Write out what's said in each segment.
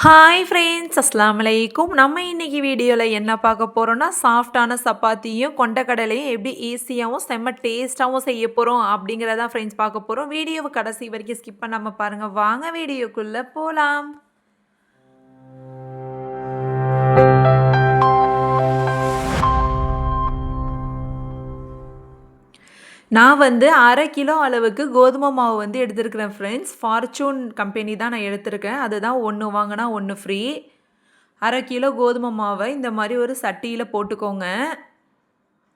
Hi friends அஸ்ஸலாமு அலைக்கும். நம்ம இன்னைக்கு வீடியோவில் என்ன பார்க்க போகிறோம்னா சாஃப்டான சப்பாத்தியும் கொண்டக்கடலையும் எப்படி ஈஸியாகவும் செம்ம டேஸ்ட்டாகவும் செய்ய போகிறோம் அப்படிங்கிறதான் ஃப்ரெண்ட்ஸ் பார்க்க போகிறோம். வீடியோவை கடைசி வரைக்கும் ஸ்கிப் பண்ணாமல் பாருங்கள். வாங்க வீடியோக்குள்ளே போகலாம். நான் வந்து 1/2 கிலோ அளவுக்கு கோதுமை மாவு வந்து எடுத்துருக்கிறேன் ஃப்ரெண்ட்ஸ். ஃபார்ச்சூன் கம்பெனி தான் நான் எடுத்திருக்கேன். அதுதான் 1 வாங்கினா 1 ஃப்ரீ. 1/2 கிலோ கோதுமை மாவை இந்த மாதிரி ஒரு சட்டியில் போட்டுக்கோங்க.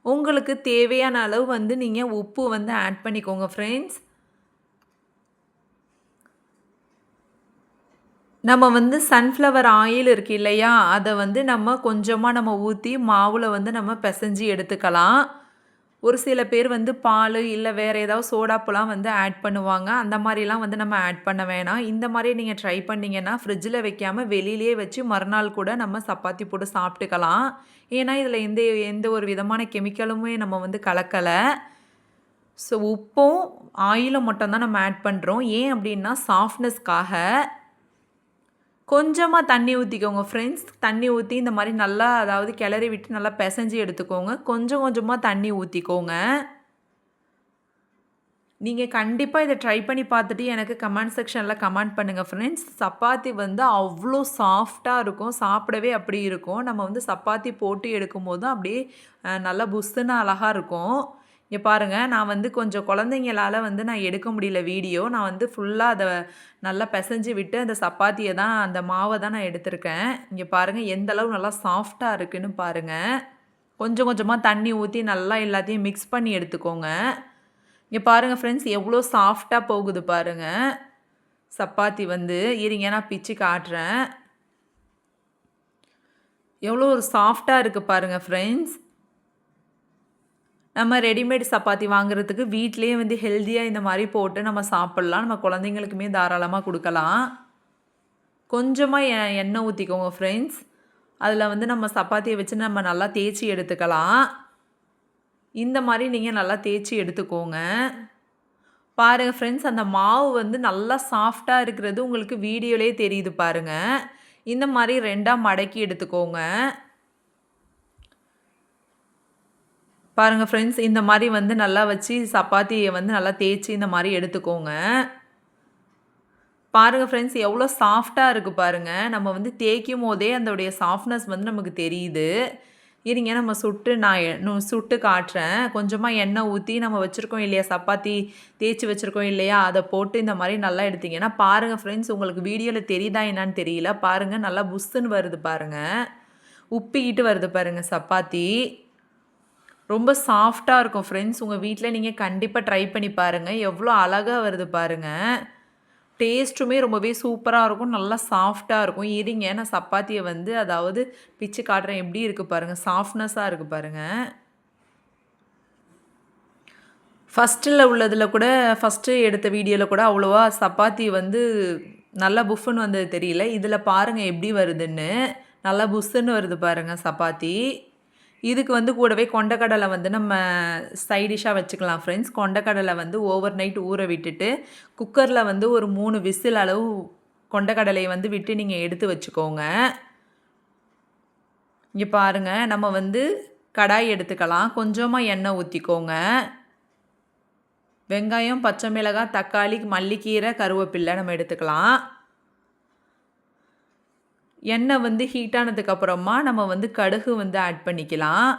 உங்களுக்கு தேவையான அளவு வந்து நீங்கள் உப்பு வந்து ஆட் பண்ணிக்கோங்க ஃப்ரெண்ட்ஸ். நம்ம வந்து சன்ஃப்ளவர் ஆயில் இருக்கு இல்லையா, அதை வந்து நம்ம கொஞ்சமாக ஊற்றி மாவில் வந்து நம்ம பிசைஞ்சு எடுத்துக்கலாம். ஒரு சில பேர் வந்து பால் இல்லை வேறு ஏதாவது சோடாப்பெல்லாம் வந்து ஆட் பண்ணுவாங்க. அந்த மாதிரிலாம் வந்து நம்ம ஆட் பண்ண வேணாம். இந்த மாதிரி நீங்கள் ட்ரை பண்ணிங்கன்னா ஃப்ரிட்ஜில் வைக்காமல் வெளியிலேயே வச்சு மறுநாள் கூட நம்ம சப்பாத்தி போட்டு சாப்பிட்டுக்கலாம். ஏன்னா இதில் எந்த எந்த ஒரு விதமான கெமிக்கலுமே நம்ம வந்து கலக்கலை. ஸோ உப்பும் ஆயிலும் மட்டும்தான் நம்ம ஆட் பண்ணுறோம். ஏன் அப்படின்னா சாஃப்ட்னஸ்க்காக. கொஞ்சமாக தண்ணி ஊற்றிக்கோங்க ஃப்ரெண்ட்ஸ். தண்ணி ஊற்றி இந்த மாதிரி நல்லா அதாவது கிளறி விட்டு நல்லா பிசைஞ்சு எடுத்துக்கோங்க. கொஞ்சம் கொஞ்சமாக தண்ணி ஊற்றிக்கோங்க. நீங்கள் கண்டிப்பாக இதை ட்ரை பண்ணி பார்த்துட்டு எனக்கு கமெண்ட் செக்ஷனில் கமெண்ட் பண்ணுங்கள் ஃப்ரெண்ட்ஸ். சப்பாத்தி வந்து அவ்வளோ சாஃப்டாக இருக்கும். சாப்பிடவே அப்படி இருக்கும். நம்ம வந்து சப்பாத்தி போட்டு எடுக்கும்போது அப்படியே நல்லா புஸ்ஸுன்னு அழகாக இருக்கும். இங்கே பாருங்கள், நான் வந்து கொஞ்சம் குழந்தைங்களால் வந்து நான் எடுக்க முடியல வீடியோ. நான் வந்து ஃபுல்லாக அதை நல்லா பிசைஞ்சு விட்டு அந்த சப்பாத்தியை தான் அந்த மாவை தான் நான் எடுத்திருக்கேன். இங்கே பாருங்கள் எந்தளவு நல்லா சாஃப்டாக இருக்குதுன்னு பாருங்கள். கொஞ்சம் கொஞ்சமாக தண்ணி ஊற்றி நல்லா எல்லாத்தையும் மிக்ஸ் பண்ணி எடுத்துக்கோங்க. இங்கே பாருங்கள் ஃப்ரெண்ட்ஸ் எவ்வளோ சாஃப்டாக போகுது பாருங்கள் சப்பாத்தி வந்து. இருங்க நான் பிச்சு காட்டுறேன். எவ்வளோ ஒரு சாஃப்டாக இருக்குது பாருங்கள் ஃப்ரெண்ட்ஸ். நம்ம ரெடிமேட் சப்பாத்தி வாங்குறதுக்கு வீட்டிலேயே வந்து ஹெல்த்தியாக இந்த மாதிரி போட்டு நம்ம சாப்பிட்லாம். நம்ம குழந்தைங்களுக்குமே தாராளமாக கொடுக்கலாம். கொஞ்சமாக எண்ணெய் ஊற்றிக்கோங்க ஃப்ரெண்ட்ஸ். அதில் வந்து நம்ம சப்பாத்தியை வச்சு நம்ம நல்லா தேய்ச்சி எடுத்துக்கலாம். இந்த மாதிரி நீங்கள் நல்லா தேய்ச்சி எடுத்துக்கோங்க. பாருங்கள் ஃப்ரெண்ட்ஸ், அந்த மாவு வந்து நல்லா சாஃப்டாக இருக்கிறது உங்களுக்கு வீடியோலேயே தெரியுது பாருங்கள். இந்த மாதிரி 2ஆக மடக்கி எடுத்துக்கோங்க. பாருங்கள் ஃப்ரெண்ட்ஸ், இந்த மாதிரி வந்து நல்லா வச்சு சப்பாத்தியை வந்து நல்லா தேய்ச்சி இந்த மாதிரி எடுத்துக்கோங்க. பாருங்கள் ஃப்ரெண்ட்ஸ் எவ்வளோ சாஃப்டாக இருக்குது பாருங்கள். நம்ம வந்து தேய்க்கும் போதே அதோடைய சாஃப்ட்னஸ் வந்து நமக்கு தெரியுது. இருங்க நம்ம சுட்டு காட்டுறேன். கொஞ்சமாக எண்ணெய் ஊற்றி நம்ம வச்சுருக்கோம் இல்லையா, சப்பாத்தி தேய்ச்சி வச்சுருக்கோம் இல்லையா, அதை போட்டு இந்த மாதிரி நல்லா எடுத்திங்கன்னா பாருங்கள் ஃப்ரெண்ட்ஸ், உங்களுக்கு வீடியோவில் தெரியுதா என்னான்னு தெரியல. பாருங்கள் நல்லா புஷ்ஷுன்னு வருது பாருங்கள். உப்பிக்கிட்டு வருது பாருங்கள் சப்பாத்தி. ரொம்ப சாஃப்டாக இருக்கும் ஃப்ரெண்ட்ஸ். உங்கள் வீட்டில் நீங்கள் கண்டிப்பாக ட்ரை பண்ணி பாருங்கள். எவ்வளோ அழகாக வருது பாருங்கள். டேஸ்ட்டுமே ரொம்பவே சூப்பராக இருக்கும். நல்லா சாஃப்டாக இருக்கும். இருங்க நான் சப்பாத்தியை வந்து அதாவது பிச்சு காட்டுறேன். எப்படி இருக்குது பாருங்கள். சாஃப்ட்னஸாக இருக்குது பாருங்கள். ஃபஸ்ட்டில் உள்ளதில் கூட ஃபஸ்ட்டு எடுத்த வீடியோவில் கூட அவ்வளோவா சப்பாத்தி வந்து நல்லா புஃப்ஃபுன்னு வந்தது தெரியல. இதில் பாருங்கள் எப்படி வருதுன்னு. நல்லா புஷ்ஷுன்னு வருது பாருங்கள் சப்பாத்தி. இதுக்கு வந்து கூடவே கொண்டக்கடலை வந்து நம்ம சைடிஷ்ஷாக வச்சுக்கலாம் ஃப்ரெண்ட்ஸ். கொண்டக்கடலை வந்து ஓவர் நைட் ஊற விட்டுட்டு குக்கரில் வந்து ஒரு 3 விசில் அளவு கொண்டக்கடலையை வந்து விட்டு நீங்கள் எடுத்து வச்சுக்கோங்க. இங்கே பாருங்கள், நம்ம வந்து கடாய் எடுத்துக்கலாம். கொஞ்சமாக எண்ணெய் ஊற்றிக்கோங்க. வெங்காயம், பச்சை மிளகாய், தக்காளி, மல்லிக்கீரை, கருவேப்பிலை நம்ம எடுத்துக்கலாம். எண்ணெய் வந்து ஹீட் ஆனதுக்கப்புறமா நம்ம வந்து கடுகு வந்து ஆட் பண்ணிக்கலாம்.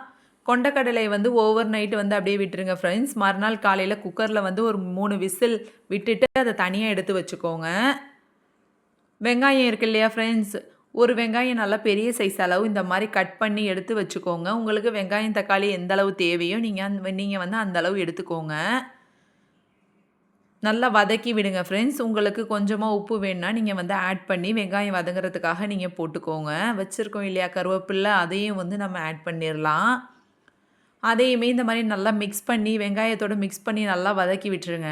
கொண்டக்கடலை வந்து ஓவர் நைட்டு வந்து அப்படியே விட்டுருங்க ஃப்ரெண்ட்ஸ். மறுநாள் காலையில் குக்கரில் வந்து ஒரு 3 விசில் விட்டுட்டு அதை தனியாக எடுத்து வச்சுக்கோங்க. வெங்காயம் இருக்கு இல்லையா ஃப்ரெண்ட்ஸ், ஒரு வெங்காயம் நல்லா பெரிய சைஸ் அளவு இந்த மாதிரி கட் பண்ணி எடுத்து வச்சுக்கோங்க. உங்களுக்கு வெங்காயம் தக்காளி எந்த அளவு தேவையோ நீங்கள் வந்து அந்த அளவு எடுத்துக்கோங்க. நல்லா வதக்கி விடுங்க ஃப்ரெண்ட்ஸ். உங்களுக்கு கொஞ்சமாக உப்பு வேணுன்னா நீங்கள் வந்து ஆட் பண்ணி வெங்காயம் வதங்குறதுக்காக நீங்கள் போட்டுக்கோங்க. வச்சுருக்கோம் இல்லையா கருவேப்பிலை, அதையும் வந்து நம்ம ஆட் பண்ணிடலாம். அதையுமே இந்த மாதிரி நல்லா மிக்ஸ் பண்ணி வெங்காயத்தோடு மிக்ஸ் பண்ணி நல்லா வதக்கி விட்டுருங்க.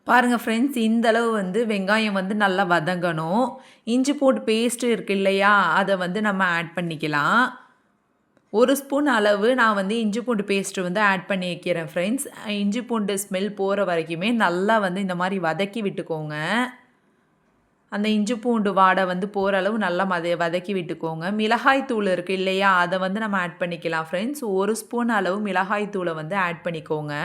பாருங்கள் ஃப்ரெண்ட்ஸ், இந்தளவு வந்து வெங்காயம் வந்து நல்லா வதங்கணும். இஞ்சி பூண்டு பேஸ்ட்டு இருக்குது இல்லையா, அதை வந்து நம்ம ஆட் பண்ணிக்கலாம். 1 ஸ்பூன் அளவு நான் வந்து இஞ்சி பூண்டு பேஸ்ட்டு வந்து ஆட் பண்ணி வைக்கிறேன் ஃப்ரெண்ட்ஸ். இஞ்சி பூண்டு ஸ்மெல் போகிற வரைக்குமே நல்லா வந்து இந்த மாதிரி வதக்கி விட்டுக்கோங்க. அந்த இஞ்சி பூண்டு வாடை வந்து போகிற அளவு நல்லா வதக்கி விட்டுக்கோங்க. மிளகாய் தூள் இருக்குது இல்லையா, அதை வந்து நம்ம ஆட் பண்ணிக்கலாம் ஃப்ரெண்ட்ஸ். 1 ஸ்பூன் அளவு மிளகாய் தூளை வந்து ஆட் பண்ணிக்கோங்க.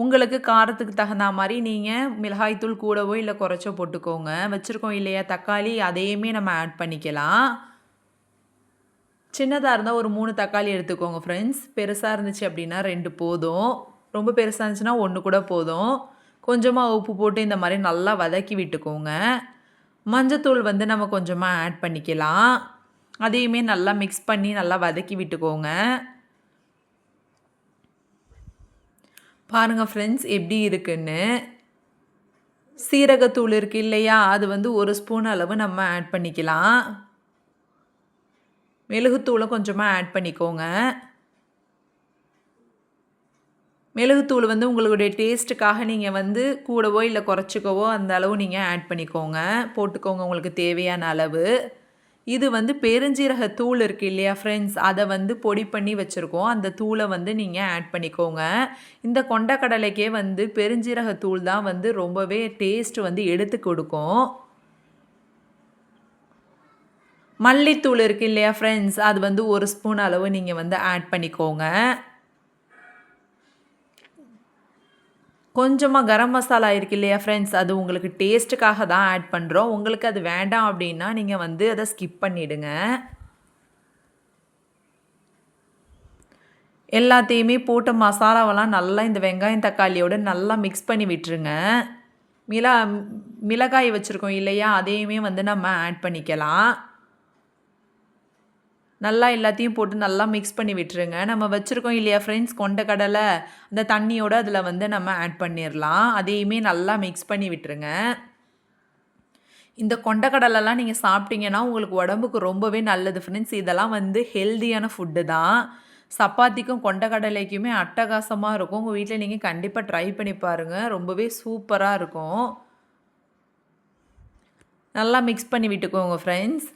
உங்களுக்கு காரத்துக்கு தகுந்த மாதிரி நீங்கள் மிளகாய் தூள் கூடவோ இல்லை குறைச்சோ போட்டுக்கோங்க. வச்சுருக்கோம் இல்லையா தக்காளி, அதையுமே நம்ம ஆட் பண்ணிக்கலாம். சின்னதாக இருந்தால் ஒரு 3 தக்காளி எடுத்துக்கோங்க ஃப்ரெண்ட்ஸ். பெருசாக இருந்துச்சு அப்படின்னா 2 போதும். ரொம்ப பெருசாக இருந்துச்சுன்னா 1 கூட போதும். கொஞ்சமாக உப்பு போட்டு இந்த மாதிரி நல்லா வதக்கி விட்டுக்கோங்க. மஞ்சத்தூள் வந்து நம்ம கொஞ்சமாக ஆட் பண்ணிக்கலாம். அதையுமே நல்லா மிக்ஸ் பண்ணி நல்லா வதக்கி விட்டுக்கோங்க. பாருங்கள் ஃப்ரெண்ட்ஸ் எப்படி இருக்குன்னு. சீரகத்தூள் இருக்குது இல்லையா, அது வந்து 1 ஸ்பூன் அளவு நம்ம ஆட் பண்ணிக்கலாம். மிளகுத்தூளை கொஞ்சமாக ஆட் பண்ணிக்கோங்க. மிளகுத்தூள் வந்து உங்களுடைய டேஸ்ட்டுக்காக நீங்கள் வந்து கூடவோ இல்லை குறைச்சிக்கவோ அந்த அளவு நீங்கள் ஆட் பண்ணிக்கோங்க, போட்டுக்கோங்க உங்களுக்கு தேவையான அளவு. இது வந்து பெருஞ்சீரக தூள் இருக்குது இல்லையா ஃப்ரெண்ட்ஸ், அதை வந்து பொடி பண்ணி வச்சுருக்கோம். அந்த தூளை வந்து நீங்கள் ஆட் பண்ணிக்கோங்க. இந்த கொண்டக்கடலைக்கே வந்து பெருஞ்சீரக தூள் தான் வந்து ரொம்பவே டேஸ்ட் வந்து எடுத்து கொடுக்கும். மல்லித்தூள் இருக்குது இல்லையா ஃப்ரெண்ட்ஸ், அது வந்து 1 ஸ்பூன் அளவு நீங்கள் வந்து ஆட் பண்ணிக்கோங்க. கொஞ்சமாக கரம் மசாலா இருக்குது இல்லையா ஃப்ரெண்ட்ஸ், அது உங்களுக்கு டேஸ்ட்டுக்காக தான் ஆட் பண்ணுறோம். உங்களுக்கு அது வேண்டாம் அப்படின்னா நீங்கள் வந்து அதை ஸ்கிப் பண்ணிவிடுங்க. எல்லாத்தையுமே போட்ட மசாலாவெல்லாம் நல்லா இந்த வெங்காயம் தக்காளியோடு நல்லா மிக்ஸ் பண்ணி விட்டுருங்க. மிளகாய் வச்சுருக்கோம் இல்லையா, அதையுமே வந்து நம்ம ஆட் பண்ணிக்கலாம். நல்லா எல்லாத்தையும் போட்டு நல்லா மிக்ஸ் பண்ணி விட்டுருங்க. நம்ம வச்சுருக்கோம் இல்லையா ஃப்ரெண்ட்ஸ் கொண்டக்கடலை, அந்த தண்ணியோடு அதில் வந்து நம்ம ஆட் பண்ணிடலாம். அதையுமே நல்லா மிக்ஸ் பண்ணி விட்டுருங்க. இந்த கொண்டக்கடலைலாம் நீங்கள் சாப்பிட்டீங்கன்னா உங்களுக்கு உடம்புக்கு ரொம்பவே நல்லது ஃப்ரெண்ட்ஸ். இதெல்லாம் வந்து ஹெல்தியான ஃபுட்டு தான். சப்பாத்திக்கும் கொண்டக்கடலைக்குமே அட்டகாசமாக இருக்கும். உங்கள் வீட்டில் நீங்கள் கண்டிப்பாக ட்ரை பண்ணி பாருங்கள், ரொம்பவே சூப்பராக இருக்கும். நல்லா மிக்ஸ் பண்ணி விட்டுக்கோங்க ஃப்ரெண்ட்ஸ்.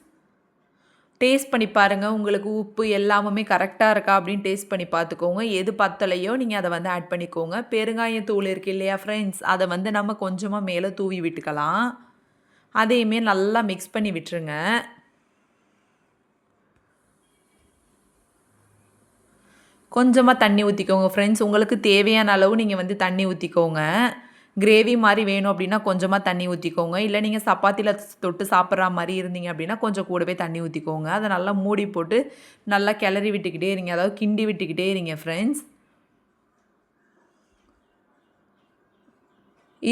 டேஸ்ட் பண்ணி பாருங்கள், உங்களுக்கு உப்பு எல்லாமே கரெக்டாக இருக்கா அப்படின்னு டேஸ்ட் பண்ணி பார்த்துக்கோங்க. எது பத்தலையோ நீங்கள் அதை வந்து ஆட் பண்ணிக்கோங்க. பெருங்காயத்தூள் இருக்குது இல்லையா ஃப்ரெண்ட்ஸ், அதை வந்து நம்ம கொஞ்சமாக மேலே தூவி விட்டுக்கலாம். அதையுமே நல்லா மிக்ஸ் பண்ணி விட்டுருங்க. கொஞ்சமாக தண்ணி ஊற்றிக்கோங்க ஃப்ரெண்ட்ஸ். உங்களுக்கு தேவையான அளவு நீங்கள் வந்து தண்ணி ஊற்றிக்கோங்க. கிரேவி மாதிரி வேணும் அப்படின்னா கொஞ்சமாக தண்ணி ஊற்றிக்கோங்க. இல்லை நீங்கள் சப்பாத்தியில் தொட்டு சாப்பிட்ற மாதிரி இருந்தீங்க அப்படின்னா கொஞ்சம் கூடவே தண்ணி ஊற்றிக்கோங்க. அதை நல்லா மூடி போட்டு நல்லா கிளறி விட்டுக்கிட்டே இருங்க, அதாவது கிண்டி விட்டுக்கிட்டே இருங்க ஃப்ரெண்ட்ஸ்.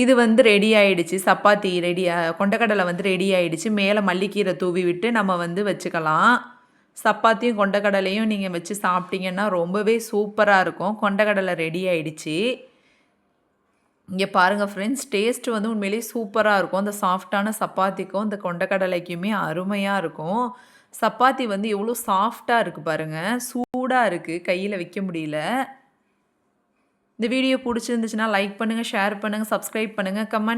இது வந்து ரெடி ஆகிடுச்சு, சப்பாத்தி கொண்டக்கடலை வந்து ரெடி ஆகிடுச்சு. மேலே மல்லிக்கீரை தூவி விட்டு நம்ம வந்து வச்சுக்கலாம். சப்பாத்தியும் கொண்டக்கடலையும் நீங்கள் வச்சு சாப்பிட்டீங்கன்னா ரொம்பவே சூப்பராக இருக்கும். கொண்டக்கடலை ரெடி ஆகிடுச்சு. இங்கே பாருங்கள் ஃப்ரெண்ட்ஸ், டேஸ்ட்டு வந்து உண்மையிலேயே சூப்பராக இருக்கும். அந்த சாஃப்டான சப்பாத்திக்கும் இந்த கொண்டக்கடலைக்குமே அருமையாக இருக்கும். சப்பாத்தி வந்து எவ்வளோ சாஃப்டாக இருக்குது பாருங்கள், சூடாக இருக்குது, கையில் வைக்க முடியல. இந்த வீடியோ பிடிச்சிருந்துச்சுன்னா லைக் பண்ணுங்கள், ஷேர் பண்ணுங்கள், சப்ஸ்கிரைப் பண்ணுங்கள், கமெண்ட்